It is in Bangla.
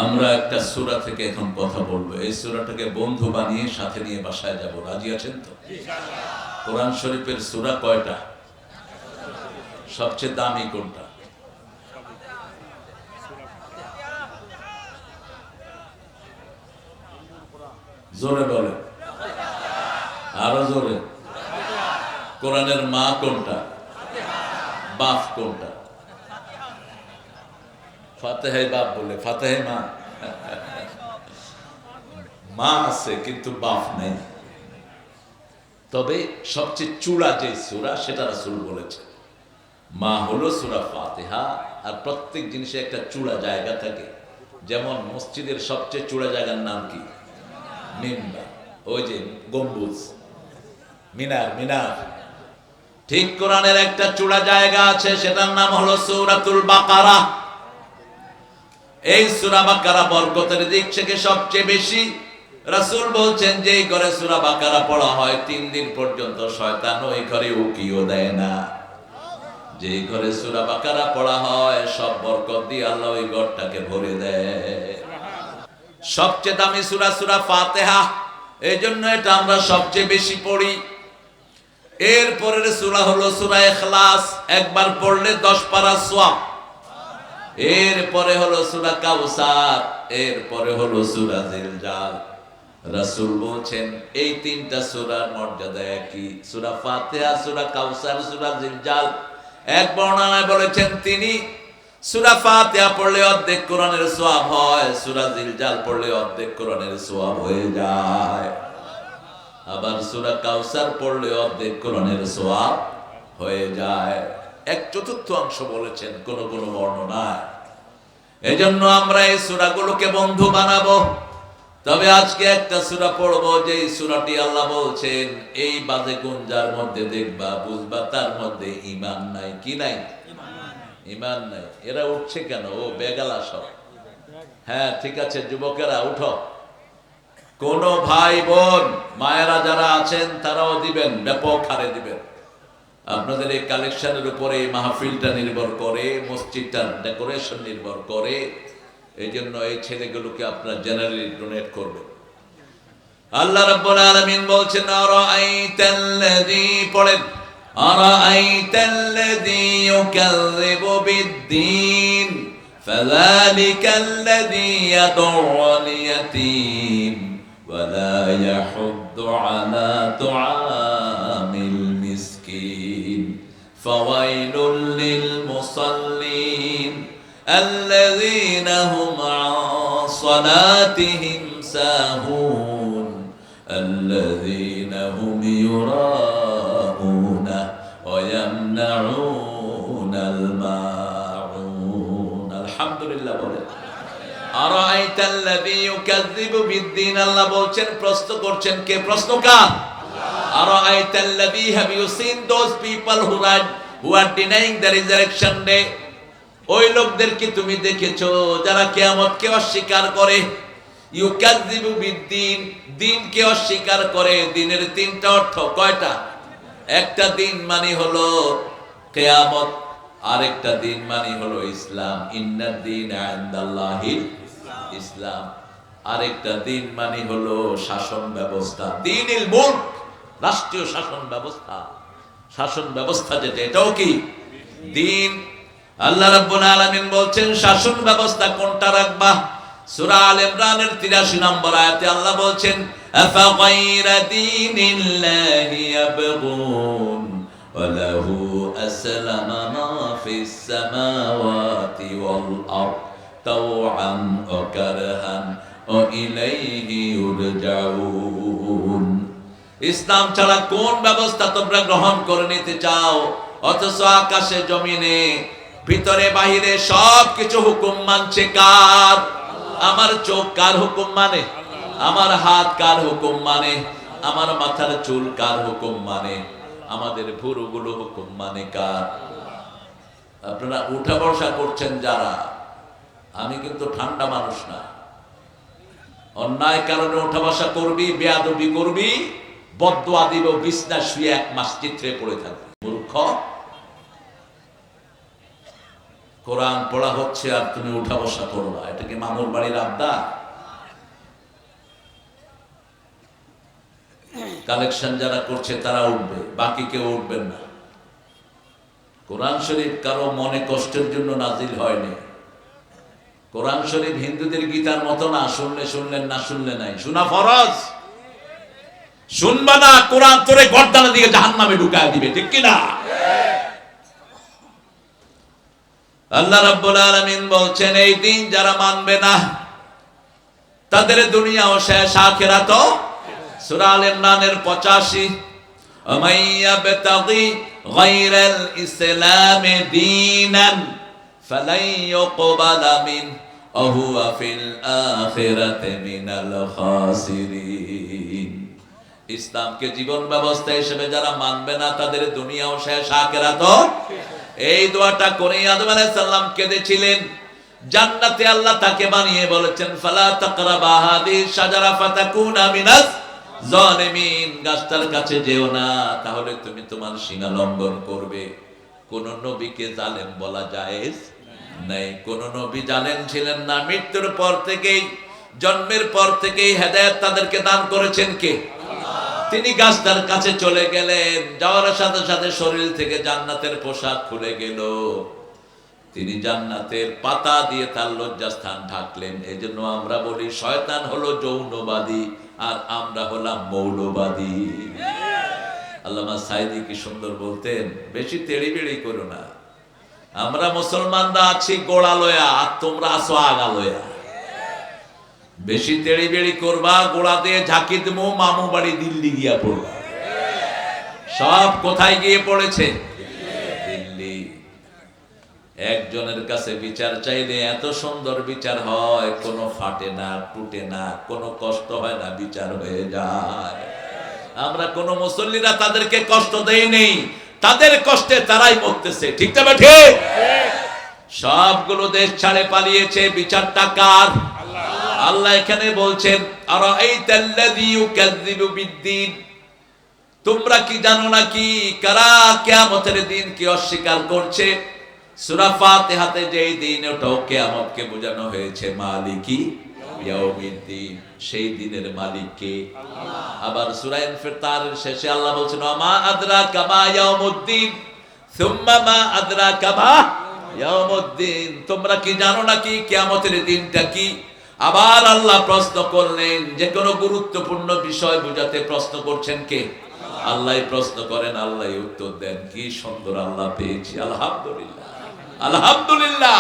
আমরা একটা সূরা থেকে এখন কথা বলবো। এই সূরাটাকে বন্ধু বানিয়ে সাথে নিয়ে বাসায় যাব। রাজি আছেন তো? কোরআন শরীফের সূরা কয়টা? সবচেয়ে দামি কোনটা? জোরে বলে, আরো জোরে। কোরআনের মা কোনটা? বাপ কোনটা? ফাতিহা বাপ বলে, ফাতিহা মা। মা আছে কিন্তু বাপ নেই। তবে সবচেয়ে চূড়া যে সূরা সেটা রাসূল বলেছে। মা হলো সূরা ফাতিহা। আর প্রত্যেক জিনিসে একটা চূড়া জায়গা থাকে। যেমন মসজিদের সবচেয়ে চূড়া জায়গার নাম কি? মিম্বার। ওই যে গম্বুজ, মিনার। মিনার ঠিক কোরআনের একটা চূড়া জায়গা আছে, সেটার নাম হলো সূরাতুল বাকারা। এই সূরা বাকারা বরকতের দিক থেকে সবচেয়ে বেশি। রাসূল বলছেন যে এই ঘরে সূরা বাকারা পড়া হয় 3 দিন পর্যন্ত শয়তান ওই ঘরে উকিও দেয় না। যে ঘরে সূরা বাকারা পড়া হয় সব বরকত দিয়ে আল্লাহ ওই ঘরটাকে ভরে দেয়। সবচেয়ে দামি সূরা সূরা ফাতিহা, এই জন্য এটা আমরা সবচেয়ে বেশি পড়ি। এর পরের সূরা হলো সূরা ইখলাস, একবার পড়লে 10 পারা সওয়াব। এর পরে হলো সূরা কাউসার, এর পরে হলো সূরা জিলজাল। রাসূল বলেন এই তিনটা সূরার মর্যাদা একই। সূরা ফাতিহা, সূরা কাউসার, সূরা জিলজাল। এক বর্ণনায় বলেছেন তিনি সূরা ফাতিহা পড়লে অর্ধেক কোরআনের সওয়াব হয়, সূরা জিলজাল পড়লে অর্ধেক কোরআনের সওয়াব হয়ে যায়। আবার সূরা কাউসার পড়লে অর্ধেক কোরআনের সওয়াব হয়ে যায়। 1/4 বলেছেন কোন কোন বর্ণনায়। এজন্য আমরা এই সূরাগুলোকে বন্ধু বানাবো। তবে আজকে একটা সূরা পড়বো যে সূরাটি আল্লাহ বলছেন এই বাজে গুঞ্জার মধ্যে দেখবা বুঝবা তার মধ্যে ঈমান নাই। কি নাই? ঈমান নাই। এরা উঠছে কেন? ও বেগালা সব। হ্যাঁ ঠিক আছে, যুবকেরা উঠো। কোন ভাই বোন মায়েরা যারা আছেন তারাও দিবেন, ব্যাপক হারে দিবেন। আপনাদের এই কালেকশনের উপরে এই মাহফিলটা নির্ভর করে, মসজিদটার ডেকোরেশন নির্ভর করে। এই জন্য এই ছেলেগুলোকে আপনারা জেনারেলি ডোনেট করবেন। আল্লাহ রাব্বুল আলামিন বলছেন আরাআইতাল্লাযী, পড়েন, আরাআইতাল্লাযী ইউকাযযিবু বিদ্দীন ফাযালিকাল্লাযী ইয়াদউল ইয়াতীম ওয়া লা ইয়াহুদ্দু আলা তুআমিল মিসকিন ফাওয়াইলুল লিল মুসাল্লিন الذين هم عن صلاتهم ساهون الذين هم يراءون ويمنعون الماعون الحمد لله বলে আরাআইতা আল্লাযী ইউকাযযিবু বিদ্দীন। আল্লাহ বলছেন, প্রশ্ন করছেন কে? প্রশ্নকার আল্লাহ। আরাআইতা আল্লাযী, have you seen those people who are denying the resurrection day? ওই লোকদেরকে তুমি দেখেছো যারা কিয়ামতকে অস্বীকার করে। ইউকাযযিবু বিদ্দীন, দিনকে অস্বীকার করে। দিনের তিনটা অর্থ কয়টা? একটা দিন মানে হলো কিয়ামত, আরেকটা দিন মানে হলো ইসলাম, ইন্নাদ দীনা ইনদাল্লাহিল ইসলাম। আরেকটা দিন মানে হলো শাসন ব্যবস্থা, দীনুল মুলক, রাষ্ট্রীয় শাসন ব্যবস্থা। শাসন ব্যবস্থা যেটা, এটাও কি দিন। আল্লাহ রাব্বুল আলামিন বলছেন শাসন ব্যবস্থা কোনটা রাখবা? সূরা আল ইমরানের 83 নম্বর আয়াতে আল্লাহ বলছেন আফা গায়রা দীনিল্লাহি ইয়াবগুন ওয়া লাহু আসলামা মা ফিস সামাওয়াতি ওয়াল আরদ তাওআন ওয়া কারহান ওয়া ইলাইহি ইউরজাউন। ইসলাম ছাড়া কোন ব্যবস্থা তোমরা গ্রহণ করে নিতে চাও? অথচ আকাশে জমিনে ভিতরে বাহিরে সবকিছু হুকুম মানছে কার? আমার চোখ কার হুকুম মানে? আমার হাত কার হুকুম মানে? আমার মাথার চুল কার হুকুম মানে? আমাদের ভুরুগুলো হুকুম মানে কার? আপনারা উঠা বসা করছেন যারা, আমি কিন্তু ঠান্ডা মানুষ না। অন্যায় কারণে উঠা বসা করবি, বেয়াদবি করবি, বদদোয়া দিব, বিছনা শুয়ে 1 মাস চিত্রে পড়ে থাকবি। মূর্খ। কোরআন পড়া হচ্ছে আর তুমি উঠা বসা করবা, এটা কি মামুর বাড়ির আবদার? কালেকশন যারা করছে তারা উঠবে, বাকি কেউ উঠবেন না। কোরআন শরীফ কারো মনে কষ্টের জন্য নাজিল হয়নি। কোরআন শরীফ হিন্দুদের গীতার মতো না, শুনলে শুনলেন, না শুনলে নাই। শোনা ফরজ, শুনবা না কোরআন তোরে গর্দানে দিয়ে জাহান্নামে ঢুকায় দিবে, ঠিক কি না? আল্লাহ রাব্বুল আলামিন বলছেন এই দিন যারা মানবে না তাদের দুনিয়াও শেষ, আখিরাতও। সূরা আল ইমরানের 85, আমাইয়াবতাগি গায়রাল ইসলামি দীনান ফালাই ইউকবালা মিন ওয়া হুয়া ফিল আখিরাতি মিনাল খাসিরিন। ইসলামকে জীবন ব্যবস্থা হিসেবে যারা মানবে না তাদের দুনিয়াও শেষ, আখিরাতও। এই দোয়াটা করে আদম আলাইহিস সালাম কেঁদেছিলেন। জান্নাতে আল্লাহ তাকে বানিয়ে বলেছেন ফালা তাকরাবা হাদিস শাজারা ফাতাকুনা মিনাজ জালিমিন, গাছটার কাছে যেও না, তাহলে তুমি তোমার সীমা লঙ্ঘন করবে। কোন নবীকে জালেম বলা জায়েজ নাই। কোন নবী জালেম ছিলেন না। মৃত্যুর পর থেকেই, জন্মের পর থেকেই হেদায়েত তাদেরকে দান করেছেন কে? তিনি গাছটার কাছে চলে গেলেন, যাওয়ার সাথে সাথে শরীর থেকে জান্নাতের পোশাক খুলে গেল। তিনি জান্নাতের পাতা দিয়ে তার লজ্জাস্থান ঢাকলেন। এই জন্য আমরা বলি শয়তান হলো যৌনবাদী আর আমরা হলাম মৌলবাদী। আল্লামা সাইদি কি সুন্দর বলতেন, বেশি তেড়ি বেড়ি করো না। আমরা মুসলমানরা আছি গোড়া লয়া, আর তোমরা আছো আগা লয়া। বেশি তেড়ি বেড়ি করবা, গোড়া দিয়ে ঝাঁকি দেবো, মামু বাড়ি দিল্লি গিয়া পড়বা। সব কোথায় গিয়ে পড়েছে? দিল্লি। একজনের কাছে বিচার চাইলে এত সুন্দর বিচার হয়, কোনো ফাটে না, টুটে না, কোনো কষ্ট হয় না, বিচার হয়ে যায়। আমরা কোন মুসল্লিরা তাদেরকে কষ্ট দেই নেই, তাদের কষ্টে তারাই মরতেছে, ঠিক না ঠিক? সবগুলো দেশ ছাড়ে পালিয়েছে, বিচারটা কার? আল্লাহ এখানে বলছেন আরাআইতাল্লাযী ইউকাযযিবু বিদ্দীন, তোমরা কি জানো না কি কারা কিয়ামতের দিন কি অস্বীকার করছে? সূরা ফাতিহাতে যেই দিন, ওটাও কিয়ামতকে বোঝানো হয়েছে। মালিকি ইয়াউমিদ্দিন, সেই দিনের মালিক কে? আল্লাহ। আবার সূরা ইনফিতারের শেষে আল্লাহ বলছেন মা আদরাকা মা ইয়াউমুদ্দিন সুম্মা মা আদরাকা মা ইয়াউমুদ্দিন, তোমরা কি জানো না কি কিয়ামতের দিনটা কি? আবার আল্লাহ প্রশ্ন করলেন, যে কোনো গুরুত্বপূর্ণ বিষয় বোঝাতে প্রশ্ন করছেন কে? আল্লাহই প্রশ্ন করেন, আল্লাহই উত্তর দেন। কি সুন্দর আল্লাহ পেয়েছি, আলহামদুলিল্লাহ, আলহামদুলিল্লাহ।